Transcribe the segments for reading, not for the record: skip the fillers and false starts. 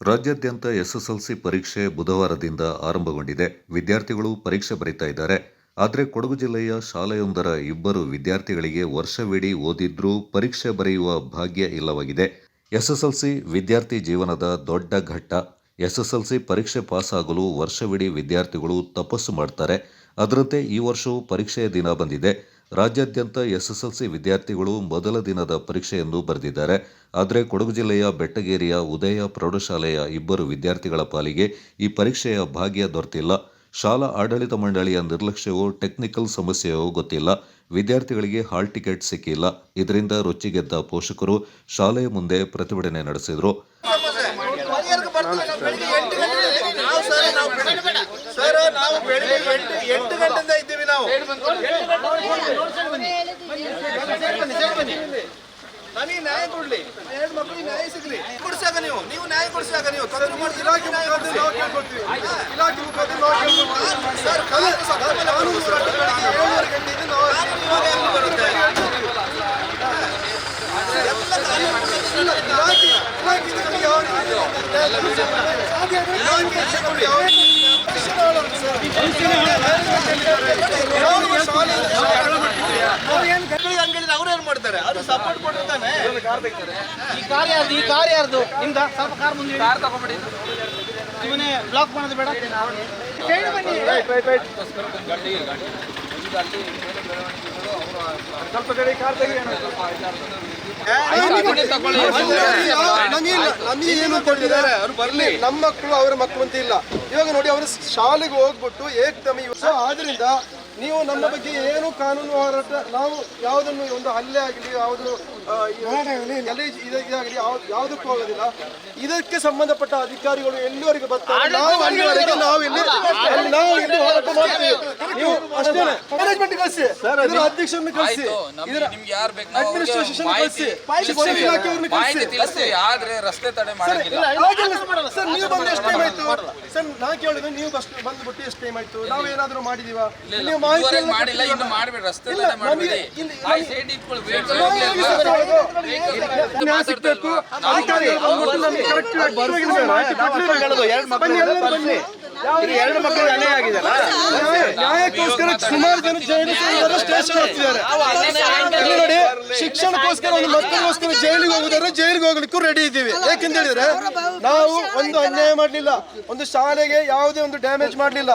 ರಾಜ್ಯಾದ್ಯಂತ ಎಸ್ಎಸ್ಎಲ್ಸಿ ಪರೀಕ್ಷೆ ಬುಧವಾರದಿಂದ ಆರಂಭಗೊಂಡಿದೆ. ವಿದ್ಯಾರ್ಥಿಗಳು ಪರೀಕ್ಷೆ ಬರೀತಾ ಇದ್ದಾರೆ. ಆದರೆ ಕೊಡಗು ಜಿಲ್ಲೆಯ ಶಾಲೆಯೊಂದರ ಇಬ್ಬರು ವಿದ್ಯಾರ್ಥಿಗಳಿಗೆ ವರ್ಷವಿಡೀ ಓದಿದ್ರೂ ಪರೀಕ್ಷೆ ಬರೆಯುವ ಭಾಗ್ಯ ಇಲ್ಲವಾಗಿದೆ. ಎಸ್ಎಸ್ಎಲ್ಸಿ ವಿದ್ಯಾರ್ಥಿ ಜೀವನದ ದೊಡ್ಡ ಘಟ್ಟ. ಎಸ್ಎಸ್ಎಲ್ಸಿ ಪರೀಕ್ಷೆ ಪಾಸಾಗಲು ವರ್ಷವಿಡೀ ವಿದ್ಯಾರ್ಥಿಗಳು ತಪಸ್ಸು ಮಾಡ್ತಾರೆ. ಅದರಂತೆ ಈ ವರ್ಷವೂ ಪರೀಕ್ಷೆಯ ದಿನ ಬಂದಿದೆ. ರಾಜ್ಯಾದ್ಯಂತ ಎಸ್ಎಸ್ಎಲ್ಸಿ ವಿದ್ಯಾರ್ಥಿಗಳು ಮೊದಲ ದಿನದ ಪರೀಕ್ಷೆಯನ್ನು ಬರೆದಿದ್ದಾರೆ. ಆದರೆ ಕೊಡಗು ಜಿಲ್ಲೆಯ ಬೆಟ್ಟಗೇರಿಯ ಉದಯ ಪ್ರೌಢಶಾಲೆಯ ಇಬ್ಬರು ವಿದ್ಯಾರ್ಥಿಗಳ ಪಾಲಿಗೆ ಈ ಪರೀಕ್ಷೆಯ ಭಾಗ್ಯ ದೊರೆತಿಲ್ಲ. ಶಾಲಾ ಆಡಳಿತ ಮಂಡಳಿಯ ನಿರ್ಲಕ್ಷ್ಯವೋ ಟೆಕ್ನಿಕಲ್ ಸಮಸ್ಯೆಯೋ ಗೊತ್ತಿಲ್ಲ. ವಿದ್ಯಾರ್ಥಿಗಳಿಗೆ ಹಾಲ್ ಟಿಕೆಟ್ ಸಿಕ್ಕಿಲ್ಲ. ಇದರಿಂದ ರೊಚ್ಚಿಗೆದ್ದ ಪೋಷಕರು ಶಾಲೆಯ ಮುಂದೆ ಪ್ರತಿಭಟನೆ ನಡೆಸಿದರು. ನಾವು ಬೆಳಿಗ್ಗೆ 8 ಗಂಟೆಯಿಂದ ಇದ್ದೀವಿ. ನಾವು ನನಗೆ ನ್ಯಾಯ ಕೊಡ್ಲಿ, ಎರಡು ಮಕ್ಕಳಿಗೆ ನ್ಯಾಯ ಸಿಗ್ಲಿ. ಕೊಡಿಸಾಗ ನೀವು ನ್ಯಾಯ ಕೊಡಿಸಾಗ ನೀವು ಇಲಾಖೆ ಸರ್ ಕಾನೂನು ಹೋರಾಟ ಬೆಳಿಗ್ಗೆ 7:30 ಗಂಟೆಯಿಂದ ನಾವು ಬರುತ್ತೆ. ಅವ್ರೇನ್ ಮಾಡ್ತಾರೆ? ಅದು ಸಪೋರ್ಟ್ ಕೊಟ್ಟಿರ್ತಾನೆ. ಈ ಕಾರ್ ಯಾರ್ದು? ನಿಮ್ದ ಸ್ವಲ್ಪ ಕಾರ್ ಮುಂದೆ ಕಾರ್ ತಗೊಂಡ್ಬಿಡಿ. ಇವನೇ ಬ್ಲಾಕ್ ಮಾಡೋದು ಬೇಡ. ಸ್ವಲ್ಪ ಕಡೆ ಕಾರ್ ತೆಗಿ. ಏನು ಕೊಟ್ಟಿದ್ದಾರೆ? ಅವ್ರು ಬರ್ಲಿ, ನಮ್ಮ ಮಕ್ಕಳು ಅವ್ರ ಮಕ್ಕಳು ಅಂತ ಇಲ್ಲ. ಇವಾಗ ನೋಡಿ, ಅವರು ಶಾಲೆಗೆ ಹೋಗ್ಬಿಟ್ಟು ಏಕ್ದಮಿ. ಆದ್ರಿಂದ ನೀವು ನಮ್ಮ ಬಗ್ಗೆ ಏನು ಕಾನೂನು ಹೋರಾಟ, ನಾವು ಯಾವುದನ್ನು ಒಂದು ಹಲ್ಲೆ ಆಗಲಿ ಯಾವುದು ಇದಾಗಲಿ ಯಾವುದಕ್ಕೂ ಹೋಗೋದಿಲ್ಲ. ಇದಕ್ಕೆ ಸಂಬಂಧಪಟ್ಟ ಅಧಿಕಾರಿಗಳು ಎಲ್ಲಿವರೆಗೆ ಬರ್ತಾರೆ ನಾವು ಅಲ್ಲಿವರೆಗೆ ನಾವು ಇಲ್ಲಿ ಹೋರಾಟ ಮಾಡ್ತೀವಿ. ನೀವು ಅಷ್ಟೇ ಮ್ಯಾನೇಜ್ಮೆಂಟ್ ಕಳಿಸಿ, ಇದರ ಅಧ್ಯಕ್ಷರನ್ನು ಕಳಿಸಿ, ಇದರ ಅಡ್ಮಿನಿಸ್ಟ್ರೇಷನ್ ಕಳಿಸಿ, ಶಿಕ್ಷಣ ಇಲಾಖೆಯವ್ರನ್ನ ಕಳಿಸಿ. ರಸ್ತೆ ತಡೆ ಸರ್ ನೀವು ಬಂದು ಎಷ್ಟು ಟೈಮ್ ಆಯ್ತು? ಸರ್ ನಾ ಕೇಳಿದ್ರೆ ನೀವು ಬಂದ್ಬಿಟ್ಟು ಎಷ್ಟು ಟೈಮ್ ಆಯ್ತು? ನಾವೇನಾದ್ರೂ ಮಾಡಿದೀವಾ? ನೀವು ಮಾಹಿತಿ ಮಾಡಿಲ್ಲ, ಇನ್ನು ಮಾಡಬೇಡಿ. ರಸ್ತೆ ತಡೆ ಮಾಡಬೇಡಿ. ನ್ಯಾಯ ಸಿಗ್ಬೇಕು. ಅಧಿಕಾರಿಗಳು ಬಂದ್ಬಿಟ್ಟು ನಮಗೆ ಕರೆಕ್ಟ್ ನ್ಯಾಯಕ್ಕೋಸ್ಕರ ಸುಮಾರು ಜನ ಜೈಲಿಗೆ ಸ್ಟೇಷನ್ ಹೋಗ್ತಿದ್ದಾರೆ. ನೋಡಿ, ಶಿಕ್ಷಣಕ್ಕೋಸ್ಕರ ಒಂದು ಮಕ್ಕಳಿಗೋಸ್ಕರ ಜೈಲಿಗೆ ಹೋಗುದಾರೆ, ಜೈಲಿಗೆ ಹೋಗ್ಲಿಕ್ಕೂ ರೆಡಿ ಇದ್ದೀವಿ. ಯಾಕೆಂತ ಹೇಳಿದ್ರೆ ನಾವು ಒಂದು ಅನ್ಯಾಯ ಮಾಡಲಿಲ್ಲ, ಒಂದು ಶಾಲೆಗೆ ಯಾವುದೇ ಒಂದು ಡ್ಯಾಮೇಜ್ ಮಾಡಲಿಲ್ಲ.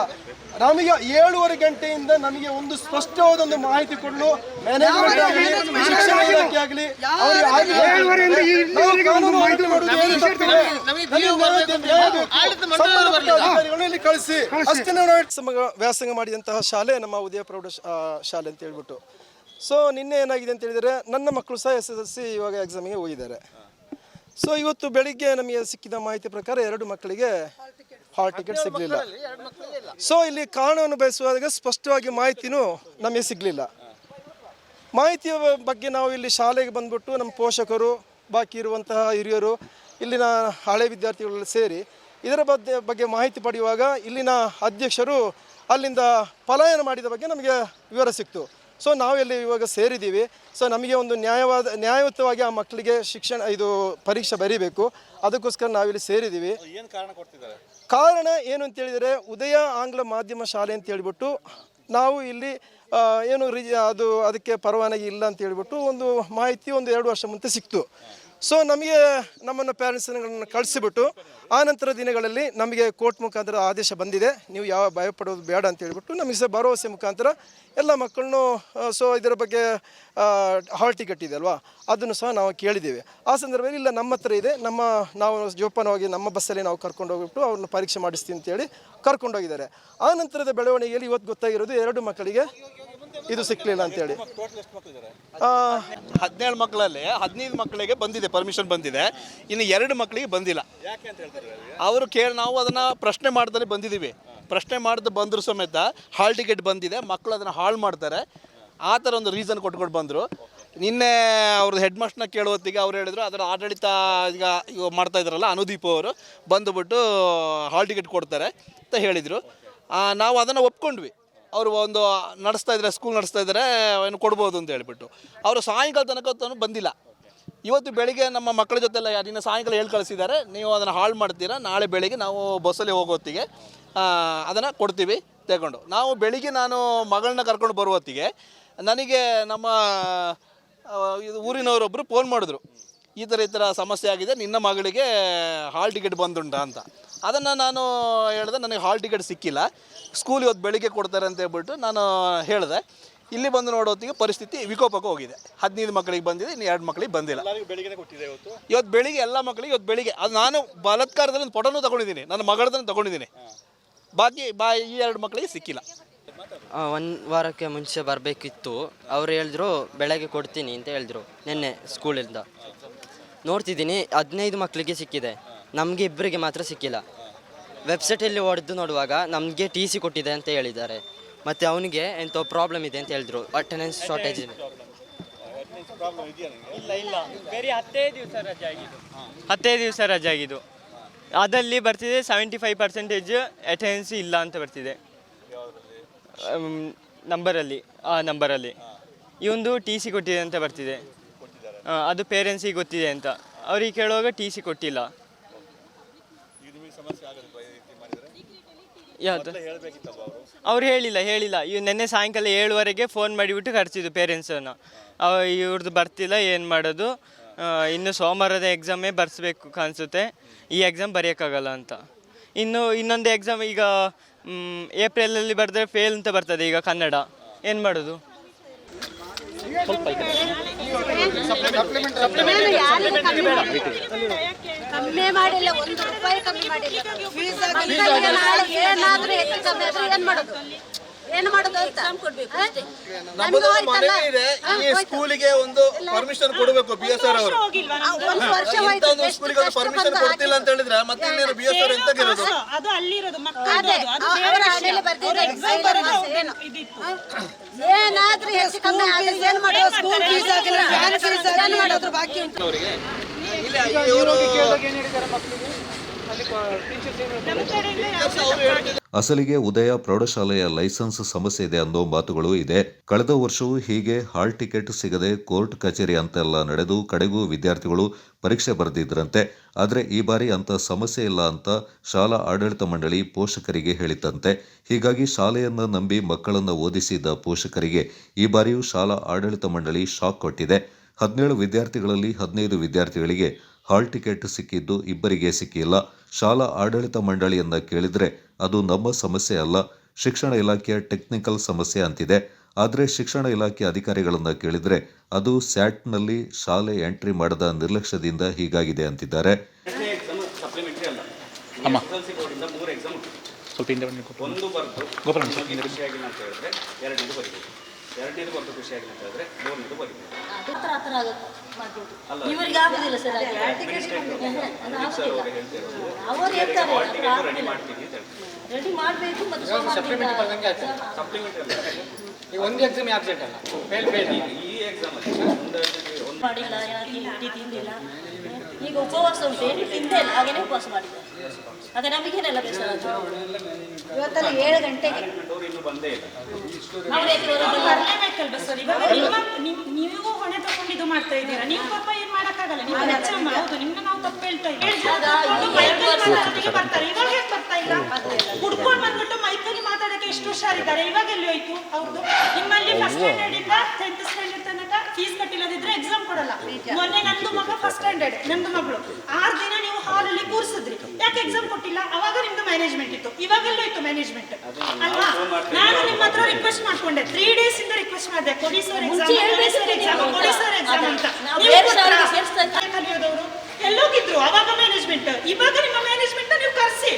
ನಮಗೆ 7:30 ಗಂಟೆಯಿಂದ ನಮಗೆ ಒಂದು ಸ್ಪಷ್ಟವಾದ ಒಂದು ಮಾಹಿತಿ ಕೊಡಲು ಮ್ಯಾನೇಜ್ಮೆಂಟ್ ಆಗಲಿ, ಶಿಕ್ಷಣ ಇಲಾಖೆ ಆಗಲಿ ಅಧಿಕಾರಿಗಳನ್ನು ಕಳಿಸಿ ಅಷ್ಟೇ. ವ್ಯಾಸಂಗ ಮಾಡಿದಂತಹ ಶಾಲೆ ನಮ್ಮ ಉದಯ ಪ್ರೌಢ ಶಾಲೆ ಅಂತ ಹೇಳ್ಬಿಟ್ಟು. ಸೊ ನಿನ್ನೆ ಏನಾಗಿದೆ ಅಂತ ಹೇಳಿದರೆ, ನನ್ನ ಮಕ್ಕಳು ಸಹ SSLC ಇವಾಗ ಎಕ್ಸಾಮಿಗೆ ಹೋಗಿದ್ದಾರೆ. ಸೊ ಇವತ್ತು ಬೆಳಿಗ್ಗೆ ನಮಗೆ ಸಿಕ್ಕಿದ ಮಾಹಿತಿ ಪ್ರಕಾರ 2 ಮಕ್ಕಳಿಗೆ ಹಾಲ್ ಟಿಕೆಟ್ ಸಿಗಲಿಲ್ಲ. ಸೊ ಇಲ್ಲಿ ಕಾರಣವನ್ನು ಬಯಸುವಾಗ ಸ್ಪಷ್ಟವಾಗಿ ಮಾಹಿತಿನೂ ನಮಗೆ ಸಿಗಲಿಲ್ಲ. ಮಾಹಿತಿಯ ಬಗ್ಗೆ ನಾವು ಇಲ್ಲಿ ಶಾಲೆಗೆ ಬಂದ್ಬಿಟ್ಟು ನಮ್ಮ ಪೋಷಕರು, ಬಾಕಿ ಇರುವಂತಹ ಹಿರಿಯರು, ಇಲ್ಲಿನ ಹಳೆ ವಿದ್ಯಾರ್ಥಿಗಳು ಸೇರಿ ಇದರ ಬಗ್ಗೆ ಮಾಹಿತಿ ಪಡೆಯುವಾಗ ಇಲ್ಲಿನ ಅಧ್ಯಕ್ಷರು ಅಲ್ಲಿಂದ ಪಲಾಯನ ಮಾಡಿದ ಬಗ್ಗೆ ನಮಗೆ ವಿವರ ಸಿಕ್ತು. ಸೊ ನಾವೆಲ್ಲಿ ಇವಾಗ ಸೇರಿದ್ದೀವಿ. ಸೊ ನಮಗೆ ಒಂದು ನ್ಯಾಯಯುತವಾಗಿ ಆ ಮಕ್ಕಳಿಗೆ ಇದು ಪರೀಕ್ಷೆ ಬರೀಬೇಕು. ಅದಕ್ಕೋಸ್ಕರ ನಾವಿಲ್ಲಿ ಸೇರಿದ್ದೀವಿ. ಏನು ಕಾರಣ ಕೊಡ್ತಿದ್ದಾರೆ? ಕಾರಣ ಏನು ಅಂತ ಹೇಳಿದರೆ, ಉದಯ ಆಂಗ್ಲ ಮಾಧ್ಯಮ ಶಾಲೆ ಅಂತ ಹೇಳ್ಬಿಟ್ಟು ನಾವು ಇಲ್ಲಿ ಅದಕ್ಕೆ ಪರವಾನಗಿ ಇಲ್ಲ ಅಂತ ಹೇಳ್ಬಿಟ್ಟು ಒಂದು ಮಾಹಿತಿ 1-2 ವರ್ಷ ಮುಂಚೆ ಸಿಕ್ತು. ಸೊ ನಮ್ಮನ್ನು ಪ್ಯಾರೆಂಟ್ಸ್ಗಳನ್ನು ಕಳಿಸಿಬಿಟ್ಟು ಆ ನಂತರ ದಿನಗಳಲ್ಲಿ ನಮಗೆ ಕೋರ್ಟ್ ಮುಖಾಂತರ ಆದೇಶ ಬಂದಿದೆ, ನೀವು ಯಾವ ಭಯಪಡೋದು ಬೇಡ ಅಂತ ಹೇಳ್ಬಿಟ್ಟು ನಮಗೆ ಸಹ ಭರವಸೆ ಮುಖಾಂತರ ಎಲ್ಲ ಮಕ್ಕಳನ್ನು ಸೊ ಇದರ ಬಗ್ಗೆ ಹಾಲ್ ಟಿಕೆಟ್ ಇದೆ ಅಲ್ವಾ, ಅದನ್ನು ಸಹ ನಾವು ಕೇಳಿದ್ದೇವೆ. ಆ ಸಂದರ್ಭದಲ್ಲಿ ಇಲ್ಲ, ನಮ್ಮ ಹತ್ರ ಇದೆ, ನಾವು ಜೋಪಾನವಾಗಿ ನಮ್ಮ ಬಸ್ಸಲ್ಲಿ ನಾವು ಕರ್ಕೊಂಡು ಹೋಗ್ಬಿಟ್ಟು ಅವ್ರನ್ನ ಪರೀಕ್ಷೆ ಮಾಡಿಸ್ತೀವಿ ಅಂತೇಳಿ ಕರ್ಕೊಂಡೋಗಿದ್ದಾರೆ. ಆ ನಂತರದ ಬೆಳವಣಿಗೆಯಲ್ಲಿ ಇವತ್ತು ಗೊತ್ತಾಗಿರೋದು 2 ಮಕ್ಕಳಿಗೆ ಇದು ಸಿಕ್ಕಲಿಲ್ಲ ಅಂತೇಳಿ. 17 ಮಕ್ಕಳಲ್ಲಿ 15 ಮಕ್ಕಳಿಗೆ ಬಂದಿದೆ, ಪರ್ಮಿಷನ್ ಬಂದಿದೆ. ಇನ್ನು 2 ಮಕ್ಕಳಿಗೆ ಬಂದಿಲ್ಲ. ಯಾಕೆ ಅಂತ ಹೇಳ್ತಾರೆ ಅವರು ನಾವು ಅದನ್ನು ಪ್ರಶ್ನೆ ಮಾಡ್ತಾನೆ ಬಂದಿದ್ದೀವಿ. ಪ್ರಶ್ನೆ ಮಾಡಿದ ಬಂದರೂ ಸಮೇತ ಹಾಲ್ ಟಿಕೆಟ್ ಬಂದಿದೆ, ಮಕ್ಕಳು ಅದನ್ನು ಹಾಳು ಮಾಡ್ತಾರೆ, ಆ ಥರ ಒಂದು ರೀಸನ್ ಕೊಟ್ಕೊಂಡು ಬಂದರು. ನಿನ್ನೆ ಅವ್ರದ್ದು ಹೆಡ್ ಮಾಸ್ಟರ್ನ ಕೇಳುವತ್ತಿಗೆ ಅವ್ರು ಹೇಳಿದ್ರು, ಅದರ ಆಡಳಿತ ಈಗ ಮಾಡ್ತಾ ಇದ್ದಾರಲ್ಲ ಅನುದೀಪ್ ಅವರು ಬಂದುಬಿಟ್ಟು ಹಾಲ್ ಟಿಕೆಟ್ ಕೊಡ್ತಾರೆ ಅಂತ ಹೇಳಿದರು. ನಾವು ಅದನ್ನು ಒಪ್ಕೊಂಡ್ವಿ. ಅವರು ಒಂದು ನಡೆಸ್ತಾ ಇದ್ದಾರೆ, ಸ್ಕೂಲ್ ನಡೆಸ್ತಾ ಇದ್ದಾರೆ, ಏನು ಕೊಡ್ಬೋದು ಅಂತ ಹೇಳಿಬಿಟ್ಟು. ಅವರು ಸಾಯಂಕಾಲ ತನಕ ಬಂದಿಲ್ಲ. ಇವತ್ತು ಬೆಳಿಗ್ಗೆ ನಮ್ಮ ಮಕ್ಕಳ ಜೊತೆಲ್ಲ ನಿನ್ನ ಸಾಯಂಕಾಲ ಹೇಳಿ ಕಳಿಸಿದ್ದಾರೆ, ನೀವು ಅದನ್ನು ಹಾಳು ಮಾಡ್ತೀರಾ, ನಾಳೆ ಬೆಳಿಗ್ಗೆ ನಾವು ಬಸ್ಸಲ್ಲಿ ಹೋಗೋತ್ತಿಗೆ ಅದನ್ನು ಕೊಡ್ತೀವಿ ತಗೊಂಡು. ನಾವು ಬೆಳಿಗ್ಗೆ ನಾನು ಮಗಳನ್ನ ಕರ್ಕೊಂಡು ಬರೋ ಹೊತ್ತಿಗೆ ನನಗೆ ನಮ್ಮ ಊರಿನವರೊಬ್ಬರು ಫೋನ್ ಮಾಡಿದ್ರು, ಈ ಥರ ಸಮಸ್ಯೆ ಆಗಿದೆ, ನಿನ್ನ ಮಗಳಿಗೆ ಹಾಲ್ ಟಿಕೆಟ್ ಬಂದುಂಟ ಅಂತ. ಅದನ್ನು ನಾನು ಹೇಳಿದೆ, ನನಗೆ ಹಾಲ್ ಟಿಕೆಟ್ ಸಿಕ್ಕಿಲ್ಲ, ಸ್ಕೂಲ್ ಇವತ್ತು ಬೆಳಿಗ್ಗೆ ಕೊಡ್ತಾರೆ ಅಂತ ಹೇಳ್ಬಿಟ್ಟು ನಾನು ಹೇಳಿದೆ. ಇಲ್ಲಿ ಬಂದು ನೋಡೋತ್ತಿಗೆ ಪರಿಸ್ಥಿತಿ ವಿಕೋಪಕ್ಕೆ ಹೋಗಿದೆ. 15 ಮಕ್ಕಳಿಗೆ ಬಂದಿದೆ, ಇನ್ನು 2 ಮಕ್ಕಳಿಗೆ ಬಂದಿಲ್ಲ. ಇವತ್ತು ಬೆಳಿಗ್ಗೆ ಎಲ್ಲ ಮಕ್ಕಳಿಗೆ ಇವತ್ತು ಬೆಳಿಗ್ಗೆ ಅದು ನಾನು ಬಲಾತ್ಕಾರದಲ್ಲಿ ಒಂದು ಫೋಟೋನೂ ತೊಗೊಂಡಿದ್ದೀನಿ, ನನ್ನ ಮಗಳದನ್ನು ತೊಗೊಂಡಿದ್ದೀನಿ. ಬಾಕಿ ಈ 2 ಮಕ್ಕಳಿಗೆ ಸಿಕ್ಕಿಲ್ಲ. 1 ವಾರಕ್ಕೆ ಮುಂಚೆ ಬರಬೇಕಿತ್ತು. ಅವ್ರು ಹೇಳಿದ್ರು ಬೆಳಗ್ಗೆ ಕೊಡ್ತೀನಿ ಅಂತ ಹೇಳಿದ್ರು. ನಿನ್ನೆ ಸ್ಕೂಲಿಂದ ನೋಡ್ತಿದ್ದೀನಿ 15 ಮಕ್ಕಳಿಗೆ ಸಿಕ್ಕಿದೆ, ನಮಗೆ ಇಬ್ಬರಿಗೆ ಮಾತ್ರ ಸಿಕ್ಕಿಲ್ಲ. ವೆಬ್ಸೈಟಲ್ಲಿ ಹೊಡೆದು ನೋಡುವಾಗ ನಮಗೆ TC ಕೊಟ್ಟಿದೆ ಅಂತ ಹೇಳಿದ್ದಾರೆ. ಮತ್ತು ಅವನಿಗೆ ಎಂಥೋ ಪ್ರಾಬ್ಲಮ್ ಇದೆ ಅಂತ ಹೇಳಿದ್ರು, ಅಟೆಂಡೆನ್ಸ್ ಶಾರ್ಟೇಜ್ ಇದೆ. ಇಲ್ಲ ಬೇರೆ 15 ದಿವಸ ರಜೆ ಆಗಿದ್ದು ಅದಲ್ಲಿ ಬರ್ತಿದೆ 75% ಅಟೆಂಡೆನ್ಸ್ ಇಲ್ಲ ಅಂತ ಬರ್ತಿದೆ ನಂಬರಲ್ಲಿ. ಇವೊಂದು TC ಕೊಟ್ಟಿದೆ ಅಂತ ಬರ್ತಿದೆ, ಅದು ಪೇರೆಂಟ್ಸಿಗೆ ಗೊತ್ತಿದೆ ಅಂತ. ಅವ್ರಿಗೆ ಕೇಳುವಾಗ TC ಕೊಟ್ಟಿಲ್ಲ. ಯಾವುದು ಅವ್ರು ಹೇಳಿಲ್ಲ. ನೆನ್ನೆ ಸಾಯಂಕಾಲ 7 ಫೋನ್ ಮಾಡಿಬಿಟ್ಟು ಕರೆಸಿದ್ದು ಪೇರೆಂಟ್ಸನ್ನು. ಇವ್ರದ್ದು ಬರ್ತಿಲ್ಲ, ಏನು ಮಾಡೋದು, ಇನ್ನು ಸೋಮವಾರದ ಎಕ್ಸಾಮೇ ಬರ್ಸ್ಬೇಕು ಕಾಣಿಸುತ್ತೆ, ಈ ಎಕ್ಸಾಮ್ ಬರೆಯೋಕ್ಕಾಗಲ್ಲ ಅಂತ. ಇನ್ನೊಂದು ಎಕ್ಸಾಮ್ ಈಗ ಏಪ್ರಿಲಲ್ಲಿ ಬರೆದ್ರೆ ಫೇಲ್ ಅಂತ ಬರ್ತದೆ ಈಗ ಕನ್ನಡ, ಏನು ಮಾಡೋದು? ಕಮ್ಮಿ ಮಾಡಿಲ್ಲ, 1 ರೂಪಾಯಿ ಕಮ್ಮಿ ಮಾಡಿಲ್ಲ. ಏನಾದ್ರೂ ಹೆಚ್ಚು ಕಮ್ಮಿ ಆದ್ರೆ ಏನು ಮಾಡೋದು ಅಂತ ನಮ್ಮದು ಮನವಿ ಇದೆ, ಈ ಸ್ಕೂಲಿಗೆ ಒಂದು ಪರ್ಮಿಷನ್ ಕೊಡಬೇಕು BSR ಅವರು. ಸ್ಕೂಲಿಗೆ ಪರ್ಮಿಷನ್ ಕೊಡ್ತಿಲ್ಲ ಅಂತ ಹೇಳಿದ್ರೆ ಮತ್ತೆ ಇನ್ನೇನು BSR ಎಂತ ಇರೋದು? ಏನಾದ್ರೂ ಹೆಚ್ಚು ಕಮ್ಮಿ ಆದ್ರೆ ಏನು ಮಾಡೋದು? ಸ್ಕೂಲ್ ಫೀಸ್ ಆಗಿಲ್ಲ, ವ್ಯಾನ್ ಫೀಸ್ ಆಗಿಲ್ಲ, ಮಾಡೋದು ಬಾಕಿ ಉಂಟು. ಅಸಲಿಗೆ ಉದಯ ಪ್ರೌಢಶಾಲೆಯ ಲೈಸೆನ್ಸ್ ಸಮಸ್ಯೆ ಇದೆ ಅನ್ನೋ ಮಾತುಗಳು ಇದೆ. ಕಳೆದ ವರ್ಷವೂ ಹೀಗೆ ಹಾಲ್ ಟಿಕೆಟ್ ಸಿಗದೆ ಕೋರ್ಟ್ ಕಚೇರಿ ಅಂತೆಲ್ಲ ನಡೆದು ಕಡೆಗೂ ವಿದ್ಯಾರ್ಥಿಗಳು ಪರೀಕ್ಷೆ ಬರೆದಿದ್ರಂತೆ. ಆದರೆ ಈ ಬಾರಿ ಅಂತ ಸಮಸ್ಯೆ ಇಲ್ಲ ಅಂತ ಶಾಲಾ ಆಡಳಿತ ಮಂಡಳಿ ಪೋಷಕರಿಗೆ ಹೇಳಿತಂತೆ. ಹೀಗಾಗಿ ಶಾಲೆಯನ್ನು ನಂಬಿ ಮಕ್ಕಳನ್ನು ಓದಿಸಿದ ಪೋಷಕರಿಗೆ ಈ ಬಾರಿಯೂ ಶಾಲಾ ಆಡಳಿತ ಮಂಡಳಿ ಶಾಕ್ ಕೊಟ್ಟಿದೆ. 17 ವಿದ್ಯಾರ್ಥಿಗಳಲ್ಲಿ 15 ವಿದ್ಯಾರ್ಥಿಗಳಿಗೆ ಹಾಲ್ ಟಿಕೆಟ್ ಸಿಕ್ಕಿದ್ದು, ಇಬ್ಬರಿಗೆ ಸಿಕ್ಕಿಲ್ಲ. ಶಾಲಾ ಆಡಳಿತ ಮಂಡಳಿಯನ್ನ ಕೇಳಿದ್ರೆ ಅದು ನಮ್ಮ ಸಮಸ್ಯೆ ಅಲ್ಲ, ಶಿಕ್ಷಣ ಇಲಾಖೆಯ ಟೆಕ್ನಿಕಲ್ ಸಮಸ್ಯೆ ಅಂತಿದೆ. ಆದರೆ ಶಿಕ್ಷಣ ಇಲಾಖೆ ಅಧಿಕಾರಿಗಳನ್ನ ಕೇಳಿದ್ರೆ ಅದು ಸ್ಯಾಟ್ನಲ್ಲಿ ಶಾಲೆ ಎಂಟ್ರಿ ಮಾಡದ ನಿರ್ಲಕ್ಷ್ಯದಿಂದ ಹೀಗಾಗಿದೆ ಅಂತಿದ್ದಾರೆ. ಇವರಿಗೆ ಆಗುದಿಲ್ಲ ಸರ್, ಅವರು ರೆಡಿ ಮಾಡಬೇಕು. ಮತ್ತೆ ಒಂದು ಎಕ್ಸಾಮ್ ಆಬ್ಸೆಂಟ್ ಅಲ್ಲ, ಮಾಡಿಲ್ಲ, ತಿಂದಿಲ್ಲ. ಈಗ ಉಪವಾಸ ಉಂಟು, ಏನು ತಿಂದೇ ಇಲ್ಲ, ಹಾಗೇನೆ ಉಪವಾಸ ಮಾಡಿದ್ದಾರೆ. ಆಗ ನಮಗೇನೆಲ್ಲ ಬೇಸರ. ಇವತ್ತಲ್ಲ 7 ಗಂಟೆಗೆ ನೀವು ಹೊಣೆ ತಗೊಂಡಿದ್ದು ಮಾಡ್ತಾ ಇದ್ದೀರಾ. ನೀವು ಪಾಪ ಏನ್ ಮಾಡಕ್ಕಾಗಲ್ಲ, ನೀವು ಹೌದು, ನಿಮ್ನ ನಾವು ತಪ್ಪು ಹೇಳ್ತಾ ಬರ್ತಾರೆ. ಇವಾಗ ಹೇಗೆ ಬರ್ತಾ ಇಲ್ಲ? ಹುಡ್ಕೊಂಡು ಬಂದ್ಬಿಟ್ಟು ಮೈಕಲ್ಲಿ ಮಾತಾಡಕ್ಕೆ ಎಷ್ಟು ಹುಷಾರಿದ್ದಾರೆ. ಇವಾಗ ಎಲ್ಲಿ ಹೋಯ್ತು ಅವ್ರದ್ದು? ನಿಮ್ಮಲ್ಲಿ ಫಸ್ಟ್ ಸ್ಟ್ಯಾಂಡರ್ಡ್ ಇಂದ 10th ಸ್ಟ್ಯಾಂಡರ್ಡ್ ತನಕ ಫೀಸ್ ಕಟ್ಟಿಲ್ಲದಿದ್ರೆ ಎಕ್ಸಾಮ್ ಕೊಡಲ್ಲ. ಮೊನ್ನೆ ನಂದು ಮಗ ಫಸ್ಟ್ ಸ್ಟ್ಯಾಂಡರ್ಡ್, ನಂದು ಮಗಳು 6 ದಿನ ನೀವು ಹಾಲಲ್ಲಿ ಕೂರಿಸಿದ್ರಿ, ಯಾಕೆ ಎಕ್ಸಾಮ್ ಕೊಟ್ಟಿಲ್ಲ? ಅವಾಗ ನಿಮ್ದು ಮ್ಯಾನೇಜ್ಮೆಂಟ್ ಇತ್ತು, ಇವಾಗೆಲ್ಲೋ ಇತ್ತು ಮ್ಯಾನೇಜ್ಮೆಂಟ್ ಅಲ್ವಾ? ನಾನು ನಿಮ್ಮ ಹತ್ರ ರಿಕ್ವೆಸ್ಟ್ ಮಾಡ್ಕೊಂಡೆ, 3 days ಇಂದ ರಿಕ್ವೆಸ್ಟ್ ಮಾಡಿದೆ, ಕೊಡಿ ಸರ್ ಎಕ್ಸಾಮ್, ಕೊಡಿ ಸರ್ ಎಕ್ಸಾಮ್ ಅಂತ. ಕಲಿಯೋದವರು ಎಲ್ಲೋಗಿದ್ರು ಅವಾಗ ಮ್ಯಾನೇಜ್ಮೆಂಟ್. ಇವಾಗ ನಿಮ್ಮ ಮ್ಯಾನೇಜ್ಮೆಂಟ್ ನೀವು ಕರೆಸಿ,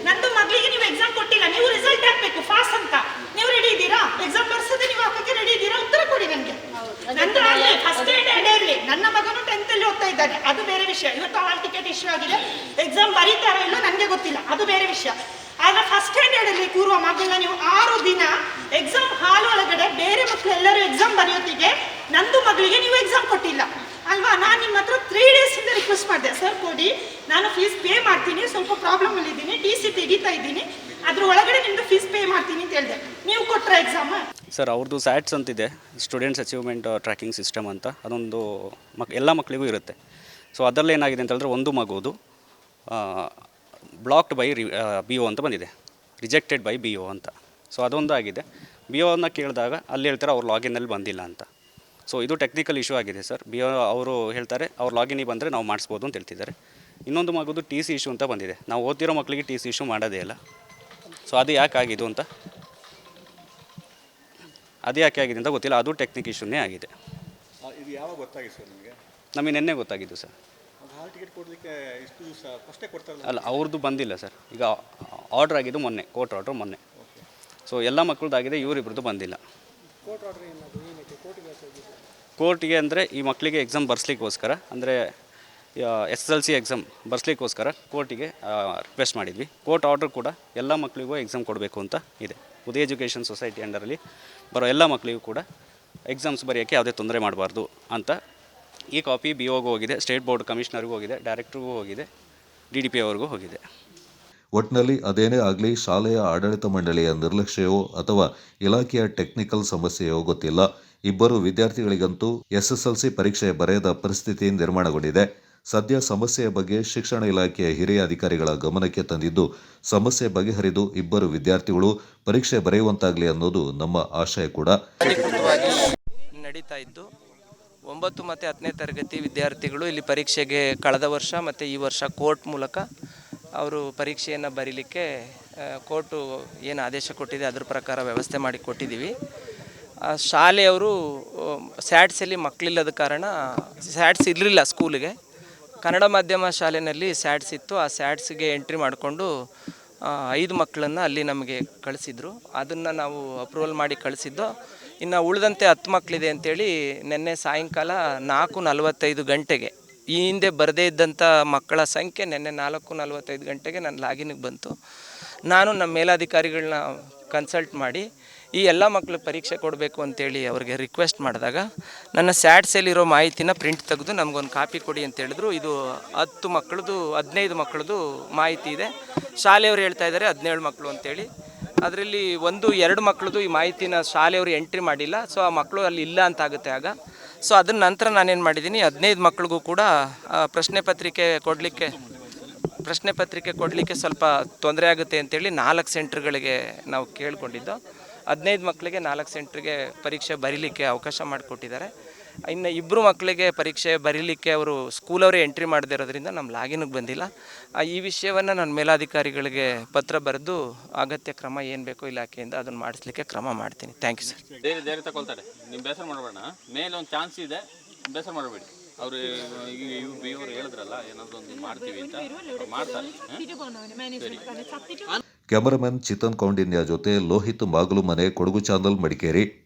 ನಂದು ಮಗಳಿಗೆ ನೀವು ಎಕ್ಸಾಮ್ ಕೊಟ್ಟಿಲ್ಲ, ನೀವು ರಿಸಲ್ಟ್ ಹಾಕ್ಬೇಕು ಫಾಸ್ಟ್ ಅಂತ. ನೀವು ರೆಡಿ ಇದ್ದೀರಾ? ಎಕ್ಸಾಮ್ ಬರ್ಸದೆ ನೀವು ಹಾಕಕ್ಕೆ ರೆಡಿ ಇದ್ದೀರಾ? ಉತ್ತರ ಕೊಡಿ ನನಗೆ. ನಂದು ಅಲ್ಲಿ ಫಸ್ಟ್ ಸ್ಟ್ಯಾಂಡರ್ಡ್ ಇರಲಿ, ನನ್ನ ಮಗನು 10th ಅಲ್ಲಿ ಓದ್ತಾ ಇದ್ದಾನೆ, ಅದು ಬೇರೆ ವಿಷಯ. ಇವತ್ತು ಹಾಲ್ ಟಿಕೆಟ್ ಇಶ್ಯೂ ಆಗಿದೆ, ಎಕ್ಸಾಮ್ ಬರೀತಾರೋ ಇಲ್ಲೋ ನನಗೆ ಗೊತ್ತಿಲ್ಲ, ಅದು ಬೇರೆ ವಿಷಯ. ಆಗ ಫಸ್ಟ್ ಸ್ಟ್ಯಾಂಡರ್ಡ್ ಅಲ್ಲಿ ಕೂರುವ ಮಗಳನ್ನ ನೀವು 6 ದಿನ ಎಕ್ಸಾಮ್ ಹಾಲ್ ಒಳಗಡೆ ಬೇರೆ ಮಕ್ಕಳು ಎಲ್ಲರೂ ಎಕ್ಸಾಮ್ ಬರೆಯೋತ್ತಿಗೆ ನಂದು ಮಗಳಿಗೆ ನೀವು ಎಕ್ಸಾಮ್ ಕೊಟ್ಟಿಲ್ಲ. ಅಲ್ವಾ? ನಾನು ನಿಮ್ಮ ಹತ್ರ 3 ಡೇಸಿಂದ ರಿಕ್ವೆಸ್ಟ್ ಮಾಡಿದೆ, ಸರ್ ಕೊಡಿ, ನಾನು ಫೀಸ್ ಪೇ ಮಾಡ್ತೀನಿ, ಸ್ವಲ್ಪ ಪ್ರಾಬ್ಲಮಲ್ಲಿ ಇದ್ದೀನಿ, ಟಿ ಸಿ ತೆಗಿತಾ ಇದ್ದೀನಿ, ಅದ್ರ ಒಳಗಡೆ ನಿಮ್ಮದು ಫೀಸ್ ಪೇ ಮಾಡ್ತೀನಿ ಅಂತ ಹೇಳಿದೆ. ನೀವು ಕೊಟ್ಟರೆ ಎಕ್ಸಾಮ? ಸರ್ ಅವ್ರದ್ದು ಸ್ಯಾಟ್ಸ್ ಅಂತಿದೆ, ಸ್ಟೂಡೆಂಟ್ಸ್ ಅಚೀವ್ಮೆಂಟ್ ಟ್ರ್ಯಾಕಿಂಗ್ ಸಿಸ್ಟಮ್ ಅಂತ, ಅದೊಂದು ಎಲ್ಲ ಮಕ್ಕಳಿಗೂ ಇರುತ್ತೆ. ಸೊ ಅದರಲ್ಲಿ ಏನಾಗಿದೆ ಅಂತ ಹೇಳಿದ್ರೆ, ಒಂದು ಮಗುವುದು ಬ್ಲಾಕ್ಡ್ ಬೈ BO ಅಂತ ಬಂದಿದೆ, ರಿಜೆಕ್ಟೆಡ್ ಬೈ BO ಅಂತ. ಸೊ ಅದೊಂದು ಆಗಿದೆ. BOನ ಕೇಳಿದಾಗ ಅಲ್ಲಿ ಹೇಳ್ತಾರೆ ಅವ್ರ ಲಾಗಿನಲ್ಲಿ ಬಂದಿಲ್ಲ ಅಂತ. ಸೊ ಇದು ಟೆಕ್ನಿಕಲ್ ಇಶ್ಯೂ ಆಗಿದೆ ಸರ್. BO ಅವರು ಹೇಳ್ತಾರೆ ಅವ್ರ ಲಾಗಿನಿಗೆ ಬಂದರೆ ನಾವು ಮಾಡಿಸ್ಬೋದು ಅಂತ ಹೇಳ್ತಿದ್ದಾರೆ. ಇನ್ನೊಂದು ಮಗುದು TC ಇಶ್ಯೂ ಅಂತ ಬಂದಿದೆ. ನಾವು ಓದ್ತಿರೋ ಮಕ್ಕಳಿಗೆ TC ಇಶ್ಯೂ ಮಾಡೋದೇ ಇಲ್ಲ. ಸೊ ಅದು ಯಾಕೆ ಆಗಿದ್ದು ಅಂತ ಗೊತ್ತಿಲ್ಲ. ಅದು ಟೆಕ್ನಿಕ್ ಇಶ್ಯೂನೇ ಆಗಿದೆ. ಇದು ಯಾವಾಗ ಗೊತ್ತಾಗಿದೆ ಸರ್ ನಿಮಗೆ? ನಮಗೆ ನಿನ್ನೆ ಗೊತ್ತಾಗಿದ್ದು ಸರ್. ಹಾಲ್ ಟಿಕೆಟ್ ಕೊಡಲಿಕ್ಕೆ ಇಷ್ಟು ದಿವಸ ಫಸ್ಟೇ ಕೊಡ್ತಾರಲ್ಲ? ಅಲ್ಲ, ಅವ್ರದ್ದು ಬಂದಿಲ್ಲ ಸರ್. ಈಗ ಆರ್ಡ್ರ್ ಆಗಿದ್ದು ಮೊನ್ನೆ, ಕೋರ್ಟ್ ಆರ್ಡ್ರ್ ಮೊನ್ನೆ. ಸೊ ಎಲ್ಲ ಮಕ್ಕಳದ್ದಾಗಿದೆ, ಇವರಿಬ್ರದ್ದು ಬಂದಿಲ್ಲ. ಕೋರ್ಟಿಗೆ ಅಂದರೆ ಈ ಮಕ್ಕಳಿಗೆ ಎಕ್ಸಾಮ್ ಬರ್ಸ್ಲಿಕ್ಕೋಸ್ಕರ, ಅಂದರೆ SSLC ಎಕ್ಸಾಮ್ ಬರ್ಸ್ಲಿಕ್ಕೋಸ್ಕರ ಕೋರ್ಟಿಗೆ ರಿಕ್ವೆಸ್ಟ್ ಮಾಡಿದ್ವಿ. ಕೋರ್ಟ್ ಆರ್ಡ್ರ್ ಕೂಡ ಎಲ್ಲ ಮಕ್ಕಳಿಗೂ ಎಕ್ಸಾಮ್ ಕೊಡಬೇಕು ಅಂತ ಇದೆ. ಉದಯ ಎಜುಕೇಷನ್ ಸೊಸೈಟಿ ಅಂಡರಲ್ಲಿ ಬರೋ ಎಲ್ಲ ಮಕ್ಕಳಿಗೂ ಕೂಡ ಎಕ್ಸಾಮ್ಸ್ ಬರೆಯೋಕ್ಕೆ ಯಾವುದೇ ತೊಂದರೆ ಮಾಡಬಾರ್ದು ಅಂತ ಈ ಕಾಪಿ BOಗೂ ಹೋಗಿದೆ, ಸ್ಟೇಟ್ ಬೋರ್ಡ್ ಕಮಿಷನರ್ಗೂ ಹೋಗಿದೆ, ಡೈರೆಕ್ಟ್ರಿಗೂ ಹೋಗಿದೆ, DDP ಅವ್ರಿಗೂ ಹೋಗಿದೆ. ಒಟ್ನಲ್ಲಿ ಅದೇನೇ ಆಗಲಿ, ಶಾಲೆಯ ಆಡಳಿತ ಮಂಡಳಿಯ ನಿರ್ಲಕ್ಷ್ಯವೋ ಅಥವಾ ಇಲಾಖೆಯ ಟೆಕ್ನಿಕಲ್ ಸಮಸ್ಯೆಯೋ ಗೊತ್ತಿಲ್ಲ, ಇಬ್ಬರು ವಿದ್ಯಾರ್ಥಿಗಳಿಗಂತೂ SSLC ಪರೀಕ್ಷೆ ಬರೆಯದ ಪರಿಸ್ಥಿತಿ ನಿರ್ಮಾಣಗೊಂಡಿದೆ. ಸದ್ಯ ಸಮಸ್ಯೆಯ ಬಗ್ಗೆ ಶಿಕ್ಷಣ ಇಲಾಖೆಯ ಹಿರಿಯ ಅಧಿಕಾರಿಗಳ ಗಮನಕ್ಕೆ ತಂದಿದ್ದು, ಸಮಸ್ಯೆ ಬಗೆಹರಿದು ಇಬ್ಬರು ವಿದ್ಯಾರ್ಥಿಗಳು ಪರೀಕ್ಷೆ ಬರೆಯುವಂತಾಗಲಿ ಅನ್ನೋದು ನಮ್ಮ ಆಶಯ ಕೂಡ. ನಡೀತಾ ಇದ್ದು 9 ಮತ್ತು 10ನೇ ತರಗತಿ ವಿದ್ಯಾರ್ಥಿಗಳು ಇಲ್ಲಿ ಪರೀಕ್ಷೆಗೆ ಕಳೆದ ವರ್ಷ ಮತ್ತು ಈ ವರ್ಷ ಕೋರ್ಟ್ ಮೂಲಕ ಅವರು ಪರೀಕ್ಷೆಯನ್ನು ಬರೀಲಿಕ್ಕೆ ಕೋರ್ಟು ಏನು ಆದೇಶ ಕೊಟ್ಟಿದೆ ಅದರ ಪ್ರಕಾರ ವ್ಯವಸ್ಥೆ ಮಾಡಿ ಕೊಟ್ಟಿದ್ದೀವಿ. ಶಾಲೆಯವರು ಸ್ಯಾಟ್ಸಲ್ಲಿ ಮಕ್ಕಳಿಲ್ಲದ ಕಾರಣ ಸ್ಯಾಟ್ಸ್ ಇರಲಿಲ್ಲ ಸ್ಕೂಲಿಗೆ. ಕನ್ನಡ ಮಾಧ್ಯಮ ಶಾಲೆಯಲ್ಲಿ ಸ್ಯಾಟ್ಸ್ ಇತ್ತು. ಆ ಸ್ಯಾಟ್ಸ್ಗೆ ಎಂಟ್ರಿ ಮಾಡಿಕೊಂಡು 5 ಮಕ್ಕಳನ್ನು ಅಲ್ಲಿ ನಮಗೆ ಕಳಿಸಿದ್ರು. ಅದನ್ನು ನಾವು ಅಪ್ರೂವಲ್ ಮಾಡಿ ಕಳಿಸಿದ್ದು. ಇನ್ನು ಉಳಿದಂತೆ 10 ಮಕ್ಕಳಿದೆ ಅಂತೇಳಿ ನಿನ್ನೆ ಸಾಯಂಕಾಲ 4:45 ಗಂಟೆಗೆ, ಈ ಹಿಂದೆ ಬರದೇ ಇದ್ದಂಥ ಮಕ್ಕಳ ಸಂಖ್ಯೆ ನಿನ್ನೆ 4:45 ಗಂಟೆಗೆ ನನ್ನ ಲಾಗಿನ್ಗೆ ಬಂತು. ನಾನು ನಮ್ಮ ಮೇಲಾಧಿಕಾರಿಗಳನ್ನ ಕನ್ಸಲ್ಟ್ ಮಾಡಿ ಈ ಎಲ್ಲ ಮಕ್ಕಳು ಪರೀಕ್ಷೆ ಕೊಡಬೇಕು ಅಂತೇಳಿ ಅವ್ರಿಗೆ ರಿಕ್ವೆಸ್ಟ್ ಮಾಡಿದಾಗ, ನನ್ನ ಸ್ಯಾಟ್ಸಲ್ಲಿರೋ ಮಾಹಿತಿನ ಪ್ರಿಂಟ್ ತೆಗೆದು ನಮಗೊಂದು ಕಾಪಿ ಕೊಡಿ ಅಂತ ಹೇಳಿದ್ರು. ಇದು 10 ಮಕ್ಕಳದು 15 ಮಕ್ಕಳದು ಮಾಹಿತಿ ಇದೆ. ಶಾಲೆಯವರು ಹೇಳ್ತಾ ಇದ್ದಾರೆ 17 ಮಕ್ಕಳು ಅಂತೇಳಿ. ಅದರಲ್ಲಿ 1-2 ಮಕ್ಕಳದು ಈ ಮಾಹಿತಿನ ಶಾಲೆಯವರು ಎಂಟ್ರಿ ಮಾಡಿಲ್ಲ. ಸೊ ಆ ಮಕ್ಕಳು ಅಲ್ಲಿ ಇಲ್ಲ ಅಂತ ಆಗುತ್ತೆ ಆಗ. ಸೊ ಅದರ ನಂತರ ನಾನೇನು ಮಾಡಿದ್ದೀನಿ, 15 ಮಕ್ಕಳಿಗೂ ಕೂಡ ಪ್ರಶ್ನೆ ಪತ್ರಿಕೆ ಕೊಡಲಿಕ್ಕೆ ಸ್ವಲ್ಪ ತೊಂದರೆ ಆಗುತ್ತೆ ಅಂತೇಳಿ 4 ಸೆಂಟ್ರ್ಗಳಿಗೆ ನಾವು ಕೇಳ್ಕೊಂಡಿದ್ದು. 15 ಮಕ್ಕಳಿಗೆ 4 ಸೆಂಟ್ರಿಗೆ ಪರೀಕ್ಷೆ ಬರೀಲಿಕ್ಕೆ ಅವಕಾಶ ಮಾಡಿಕೊಟ್ಟಿದ್ದಾರೆ. ಇನ್ನು 2 ಮಕ್ಕಳಿಗೆ ಪರೀಕ್ಷೆ ಬರೀಲಿಕ್ಕೆ ಅವರು ಸ್ಕೂಲವರೇ ಎಂಟ್ರಿ ಮಾಡದೇ ಇರೋದ್ರಿಂದ ನಮ್ಮ ಲಾಗಿನ್ಗೆ ಬಂದಿಲ್ಲ. ಈ ವಿಷಯವನ್ನು ನಾನು ಮೇಲಾಧಿಕಾರಿಗಳಿಗೆ ಪತ್ರ ಬರೆದು ಅಗತ್ಯ ಕ್ರಮ ಏನು ಬೇಕೋ ಇಲಾಖೆಯಿಂದ ಅದನ್ನು ಮಾಡಿಸ್ಲಿಕ್ಕೆ ಕ್ರಮ ಮಾಡ್ತೀನಿ. Thank you sir. ಬೇರೆ ತಗೊಳ್ತಾರೆ, ನೀವು ಬೇಸರ ಮಾಡಬೇಡ. ಮೇಲೆ ಒಂದು ಚಾನ್ಸ್ ಇದೆ, ಬೇಸರ ಮಾಡಬೇಡಿ. ಅವರು BO ಹೇಳಿದ್ರಲ್ಲ ಏನಾದರೂ ಒಂದು ಮಾಡ್ತೀವಿ ಅಂತ, ಮಾಡ್ತಾರೆ. ಕ್ಯಾಮರಾಮನ್ ಚಿತನ್ ಕೌಂಡಿನ್ಯ ಜೊತೆ ಲೋಹಿತ್ ಮಾಗಲುಮನೆ, ಕೊಡಗು ಚಾನಲ್, ಮಡಿಕೇರಿ.